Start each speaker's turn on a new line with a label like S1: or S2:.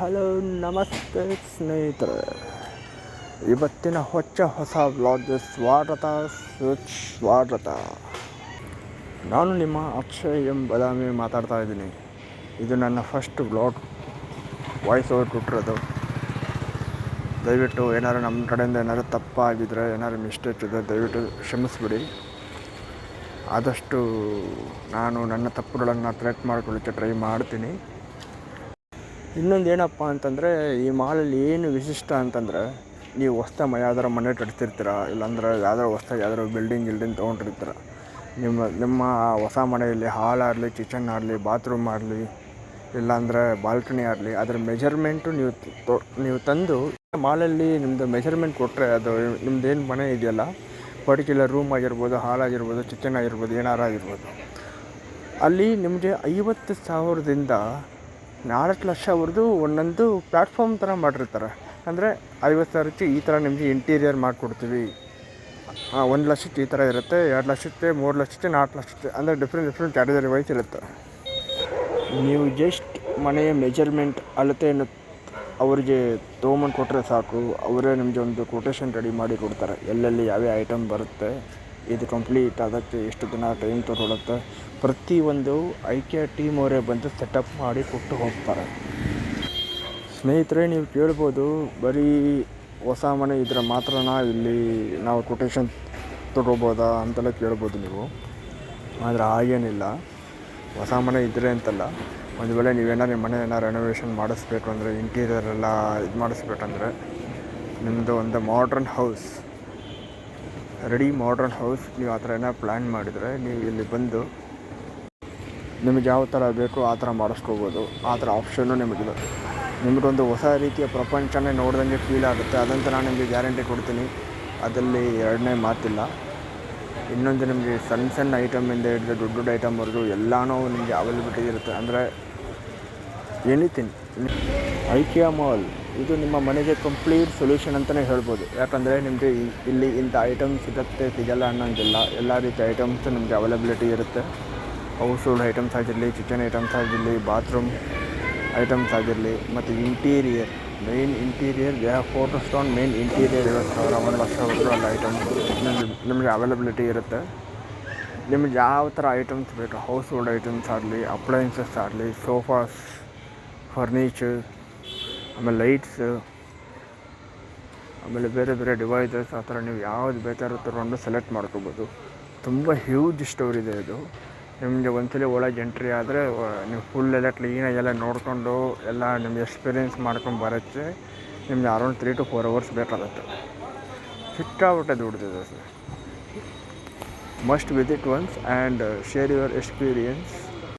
S1: Hello ನಮಸ್ತೆ ಸ್ನೇಹಿತರೆ. ಇವತ್ತಿನ ಹೊಸ ವ್ಲಾಗ್ಗೆ ಸ್ವಾಗತ. ನಾನು ನಿಮ್ಮ ಅಕ್ಷಯ್ ಬದಾಮಿ ಮಾತಾಡ್ತಾ ಇದ್ದೀನಿ. ಇದು ನನ್ನ ಫಸ್ಟ್ ವ್ಲಾಗ್, ವಾಯ್ಸ್ ಓವರ್ ಕೊಟ್ಟಿರೋದು. ದಯವಿಟ್ಟು ಏನಾದ್ರು ನಮ್ಮ ಕಡೆಯಿಂದ ಏನಾದ್ರು ತಪ್ಪಾಗಿದ್ದರೆ, ಏನಾದ್ರು ಮಿಸ್ಟೇಕ್ ಇದ್ದರೆ ದಯವಿಟ್ಟು ಕ್ಷಮಿಸ್ಬಿಡಿ. ಆದಷ್ಟು ನಾನು ನನ್ನ ತಪ್ಪುಗಳನ್ನು ಕರೆಕ್ಟ್ ಮಾಡ್ಕೊಳ್ಳಿಕ್ಕೆ ಟ್ರೈ ಮಾಡ್ತೀನಿ. ಇನ್ನೊಂದು ಏನಪ್ಪ ಅಂತಂದರೆ, ಈ ಮಾಲಲ್ಲಿ ಏನು ವಿಶಿಷ್ಟ ಅಂತಂದರೆ, ನೀವು ಯಾವ್ದಾರು ಮನೆ ಕಟ್ತಿರ್ತೀರ, ಇಲ್ಲಾಂದ್ರೆ ಯಾವ್ದಾದ್ರು ಬಿಲ್ಡಿಂಗ್ ತೊಗೊಂಡಿರ್ತೀರ. ನಿಮ್ಮ ಹೊಸ ಮನೆಯಲ್ಲಿ ಹಾಲ್ ಆಗಲಿ, ಕಿಚನ್ ಆಗಲಿ, ಬಾತ್ರೂಮ್ ಆಗಲಿ, ಇಲ್ಲಾಂದರೆ ಬಾಲ್ಕನಿ ಆಗಲಿ, ಅದರ ಮೆಜರ್ಮೆಂಟು ನೀವು ತಂದು ಮಾಲಲ್ಲಿ ನಿಮ್ಮದು ಮೆಜರ್ಮೆಂಟ್ ಕೊಟ್ಟರೆ, ಅದು ನಿಮ್ಮದೇನು ಮನೆ ಇದೆಯಲ್ಲ, ಪರ್ಟಿಕ್ಯುಲರ್ ರೂಮ್ ಆಗಿರ್ಬೋದು, ಹಾಲ್ ಆಗಿರ್ಬೋದು, ಕಿಚನ್ ಆಗಿರ್ಬೋದು, ಏನಾರು ಆಗಿರ್ಬೋದು, ಅಲ್ಲಿ ನಿಮಗೆ 50,000ದಿಂದ 4,00,000ವರೆಗೂ ಒಂದೊಂದು ಪ್ಲ್ಯಾಟ್ಫಾರ್ಮ್ ಥರ ಮಾಡಿರ್ತಾರೆ. ಅಂದರೆ 50,000ಕ್ಕೆ ಈ ಥರ ನಿಮಗೆ ಇಂಟೀರಿಯರ್ ಮಾಡಿಕೊಡ್ತೀವಿ, 1,00,000ಕ್ಕೆ ಈ ಥರ ಇರುತ್ತೆ, 2,00,000ಕ್ಕೆ, 3,00,000ಕ್ಕೆ, 4,00,000ಕ್ಕೆ, ಅಂದರೆ ಡಿಫ್ರೆಂಟ್ ಕ್ಯಾಟಗರಿ ವೈಸ್ ಇರುತ್ತೆ. ನೀವು ಜಸ್ಟ್ ಮನೆಯ ಮೆಜರ್ಮೆಂಟ್ ಅಳತೆಯನ್ನು ಅವರಿಗೆ ತೊಗೊಂಬಂದು ಕೊಟ್ಟರೆ ಸಾಕು, ಅವರೇ ನಿಮಗೆ ಒಂದು ಕೊಟೇಶನ್ ರೆಡಿ ಮಾಡಿ ಕೊಡ್ತಾರೆ. ಎಲ್ಲೆಲ್ಲಿ ಯಾವ್ಯಾವ ಐಟಮ್ ಬರುತ್ತೆ, ಇದು ಕಂಪ್ಲೀಟ್ ಅದಕ್ಕೆ ಎಷ್ಟು ದಿನ ಟೈಮ್ ತೊಗೊಳುತ್ತೆ, ಪ್ರತಿಯೊಂದು IKEA ಟೀಮ್ ಅವರೇ ಬಂದು ಸೆಟಪ್ ಮಾಡಿ ಕೊಟ್ಟು ಹೋಗ್ತಾರೆ. ಸ್ನೇಹಿತರೆ, ನೀವು ಕೇಳ್ಬೋದು, ಬರೀ ಹೊಸ ಮನೆ ಇದ್ದರೆ ಮಾತ್ರನಾ ಇಲ್ಲಿ ನಾವು ಕೊಟೇಶನ್ ತೊಗೋಬೋದಾ ಅಂತೆಲ್ಲ ಕೇಳ್ಬೋದು ನೀವು. ಆದರೆ ಹಾಗೇನಿಲ್ಲ. ಹೊಸ ಮನೆ ಇದ್ದರೆ ಅಂತಲ್ಲ, ಒಂದು ವೇಳೆ ನೀವೇನಾದ್ರು ನಿಮ್ಮ ಮನೆ ರೆನೋವೇಷನ್ ಮಾಡಿಸ್ಬೇಕು ಅಂದರೆ, ಇಂಟೀರಿಯರ್ ಎಲ್ಲ ಇದು ಮಾಡಿಸ್ಬೇಕಂದ್ರೆ, ನಿಮ್ಮದು ಒಂದು ಮಾಡ್ರನ್ ಹೌಸ್ ನೀವು ಆ ಥರ ಏನಾದ್ರು ಪ್ಲ್ಯಾನ್ ಮಾಡಿದರೆ, ನೀವು ಇಲ್ಲಿ ಬಂದು ನಿಮಗೆ ಯಾವ ಥರ ಬೇಕೋ ಆ ಥರ ಮಾಡಿಸ್ಕೋಬೋದು. ಆ ಥರ ಆಪ್ಷನ್ನು ನಿಮಗಿದೆ. ನಿಮಗೊಂದು ಹೊಸ ರೀತಿಯ ಪ್ರಪಂಚನೇ ನೋಡ್ದಂಗೆ ಫೀಲ್ ಆಗುತ್ತೆ. ಅದಂತ ನಾನು ನಿಮಗೆ ಗ್ಯಾರಂಟಿ ಕೊಡ್ತೀನಿ, ಅದರಲ್ಲಿ ಎರಡನೇ ಮಾತಿಲ್ಲ. ಇನ್ನೊಂದು, ನಿಮಗೆ ಸಣ್ಣ ಐಟಮಿಂದ ಹಿಡಿದು ದೊಡ್ಡ ಐಟಮ್ವರೆಗೂ ಎಲ್ಲನೂ ನಿಮಗೆ ಅವೈಲಬಿಲಿಟಿ ಇರುತ್ತೆ. ಅಂದರೆ ಎನಿಥಿಂಗ್. IKEA ಮಾಲ್ ಇದು ನಿಮ್ಮ ಮನೆಗೆ ಕಂಪ್ಲೀಟ್ ಸೊಲ್ಯೂಷನ್ ಅಂತಲೇ ಹೇಳ್ಬೋದು. ಯಾಕಂದರೆ ನಿಮಗೆ ಇಲ್ಲಿ ಇಂಥ ಐಟಮ್ಸ್ ಸಿಗಲ್ಲ ಅನ್ನೋಂಗಿಲ್ಲ. ಎಲ್ಲ ರೀತಿಯ ಐಟಮ್ಸ್ ನಿಮಗೆ ಅವೈಲಬಿಲಿಟಿ ಇರುತ್ತೆ. ಹೌಸ್ ಹೋಲ್ಡ್ ಐಟಮ್ಸ್ ಆಗಿರಲಿ, ಕಿಚನ್ ಐಟಮ್ಸ್ ಆಗಿರಲಿ, ಬಾತ್ರೂಮ್ ಐಟಮ್ಸ್ ಆಗಿರಲಿ, ಮತ್ತು main interior they have focused on main interior. 1,00,000 ಅಲ್ಲಿ ಐಟಮ್ಸ್ ನಿಮಗೆ ಅವೈಲಬಿಲಿಟಿ ಇರುತ್ತೆ. ನಿಮಗೆ ಯಾವ ಥರ ಐಟಮ್ಸ್ ಬೇಕು, ಹೌಸ್ ಹೋಲ್ಡ್ ಐಟಮ್ಸ್ ಆಗಲಿ, ಅಪ್ಲಯನ್ಸಸ್ ಆಗಲಿ, ಸೋಫಾಸ್, ಫರ್ನಿಚರ್, ಆಮೇಲೆ ಲೈಟ್ಸ್, ಆಮೇಲೆ ಬೇರೆ ಡಿವೈಸಸ್, ಆ ಥರ ನೀವು ಯಾವ್ದು ಬೇಕಾದ್ರೂ ತೊಗೊಂಡು ಸೆಲೆಕ್ಟ್ ಮಾಡ್ಕೋಬೋದು. ತುಂಬ ಹ್ಯೂಜ್ ಸ್ಟೋರ್ ಇದೆ ಇದು. ನಿಮಗೆ ಒಂದ್ಸಲ ಒಳಗೆ ಎಂಟ್ರಿ ಆದರೆ ನೀವು ಫುಲ್ ಎಲ್ಲ ಕ್ಲೀನಾಗೆಲ್ಲ ನೋಡಿಕೊಂಡು ಎಲ್ಲ ನಿಮ್ಗೆ ಎಕ್ಸ್ಪೀರಿಯೆನ್ಸ್ ಮಾಡ್ಕೊಂಡು ಬರೋಕ್ಕೆ ನಿಮ್ಗೆ ಅರೌಂಡ್ 3 to 4 hours ಬೇಕಾಗುತ್ತೆ. ಸಿಕ್ಕಾಬಿಟ್ಟೆ ದುಡ್ದಿದೆ sir. Must visit once and share your experience.